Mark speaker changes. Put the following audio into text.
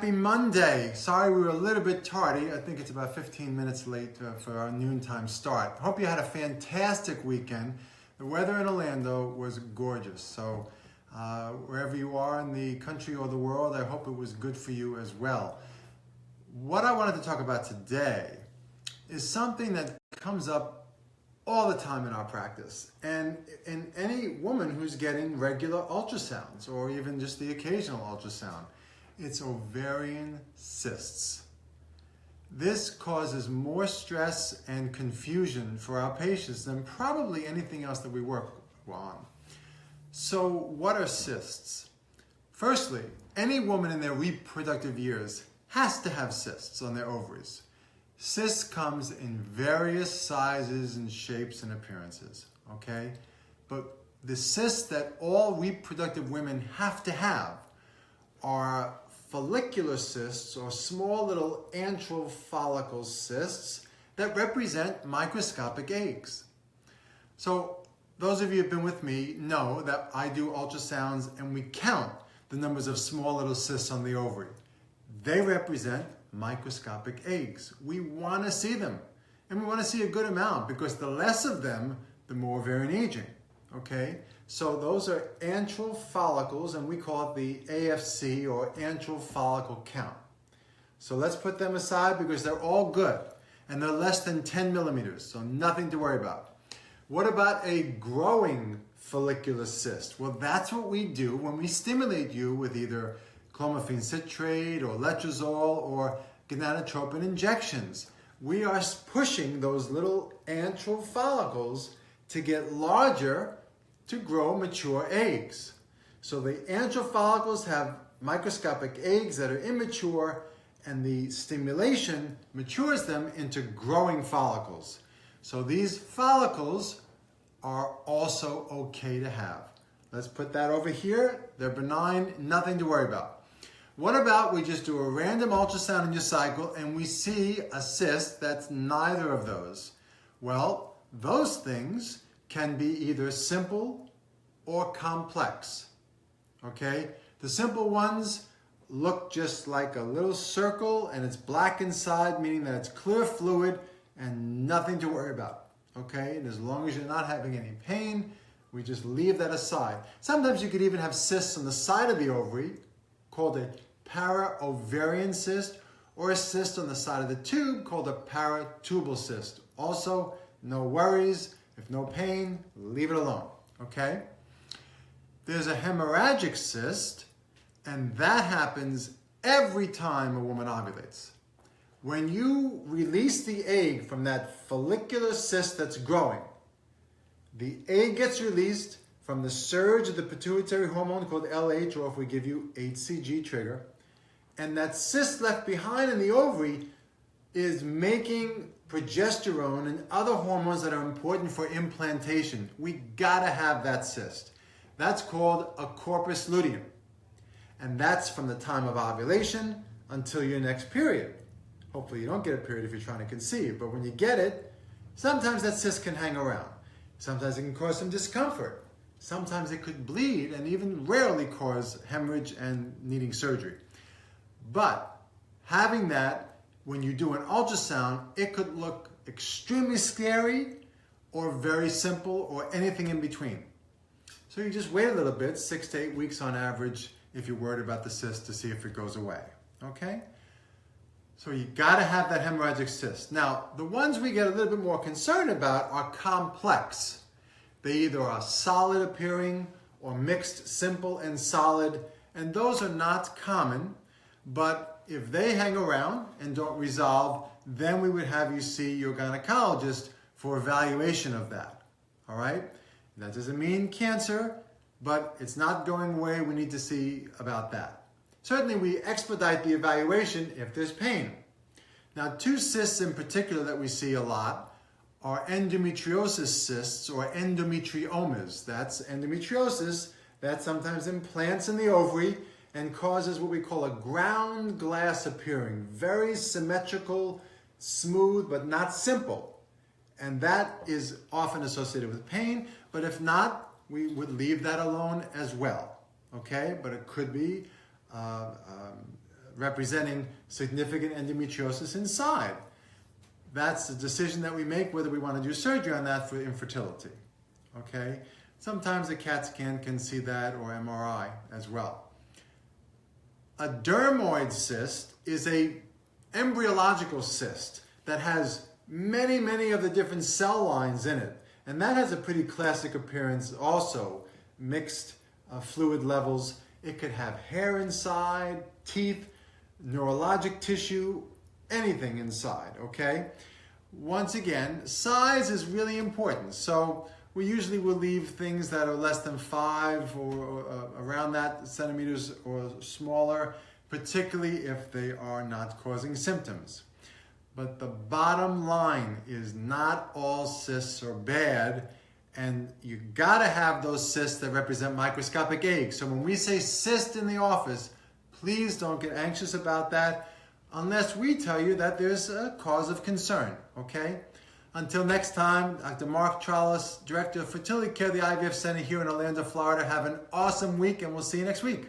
Speaker 1: Happy Monday. Sorry we were a little bit tardy. I think it's about 15 minutes late for our noontime start. Hope you had a fantastic weekend. The weather in Orlando was gorgeous. So wherever you are in the country or the world, I hope it was good for you as well. What I wanted to talk about today is something that comes up all the time in our practice, and in any woman who's getting regular ultrasounds or even just the occasional ultrasound. It's ovarian cysts. This causes more stress and confusion for our patients than probably anything else that we work on. So what are cysts? Firstly, any woman in their reproductive years has to have cysts on their ovaries. Cysts comes in various sizes and shapes and appearances, okay? But the cysts that all reproductive women have to have are follicular cysts, or small little antral follicle cysts that represent microscopic eggs. So those of you who have been with me know that I do ultrasounds and we count the numbers of small little cysts on the ovary. They represent microscopic eggs. We want to see them, and we want to see a good amount, because the less of them, the more ovarian aging. Okay, so those are antral follicles, and we call it the AFC, or antral follicle count. So let's put them aside because they're all good, and they're less than 10 millimeters, so nothing to worry about. What about a growing follicular cyst? Well, that's what we do when we stimulate you with either clomiphene citrate or letrozole or gonadotropin injections. We are pushing those little antral follicles to get larger to grow mature eggs. So the antral follicles have microscopic eggs that are immature, and the stimulation matures them into growing follicles. So these follicles are also okay to have. Let's put that over here. They're benign, nothing to worry about. What about we just do a random ultrasound in your cycle and we see a cyst that's neither of those? Well, those things can be either simple or complex, okay? The simple ones look just like a little circle and it's black inside, meaning that it's clear fluid and nothing to worry about, okay? And as long as you're not having any pain, we just leave that aside. Sometimes you could even have cysts on the side of the ovary called a para-ovarian cyst, or a cyst on the side of the tube called a paratubal cyst. Also, no worries. If no pain, leave it alone, okay? There's a hemorrhagic cyst, and that happens every time a woman ovulates. When you release the egg from that follicular cyst that's growing, the egg gets released from the surge of the pituitary hormone called LH, or if we give you HCG trigger, and that cyst left behind in the ovary is making progesterone and other hormones that are important for implantation. We gotta have that cyst. That's called a corpus luteum. And that's from the time of ovulation until your next period. Hopefully you don't get a period if you're trying to conceive, but when you get it, sometimes that cyst can hang around. Sometimes it can cause some discomfort. Sometimes it could bleed and even rarely cause hemorrhage and needing surgery. But having that, when you do an ultrasound, it could look extremely scary or very simple or anything in between. So you just wait a little bit, 6 to 8 weeks on average, if you're worried about the cyst, to see if it goes away, okay? So you gotta have that hemorrhagic cyst. Now, the ones we get a little bit more concerned about are complex. They either are solid appearing or mixed simple and solid, and those are not common, but if they hang around and don't resolve, then we would have you see your gynecologist for evaluation of that, all right? That doesn't mean cancer, but it's not going away. We need to see about that. Certainly we expedite the evaluation if there's pain. Now, 2 cysts in particular that we see a lot are endometriosis cysts or endometriomas. That's endometriosis that sometimes implants in the ovary and causes what we call a ground glass appearing, very symmetrical, smooth, but not simple. And that is often associated with pain, but if not, we would leave that alone as well, okay? But it could be representing significant endometriosis inside. That's the decision that we make whether we want to do surgery on that for infertility. Okay? Sometimes a CAT scan can see that, or MRI as well. A dermoid cyst is a embryological cyst that has many of the different cell lines in it. And that has a pretty classic appearance also, mixed fluid levels. It could have hair inside, teeth, neurologic tissue, anything inside, okay? Once again, size is really important. So we usually will leave things that are less than 5 or around that centimeters or smaller, particularly if they are not causing symptoms. But the bottom line is not all cysts are bad, and you gotta have those cysts that represent microscopic eggs. So when we say cyst in the office, please don't get anxious about that unless we tell you that there's a cause of concern, okay? Until next time, Dr. Mark Trolice, Director of Fertility Care, the IVF Center here in Orlando, Florida. Have an awesome week, and we'll see you next week.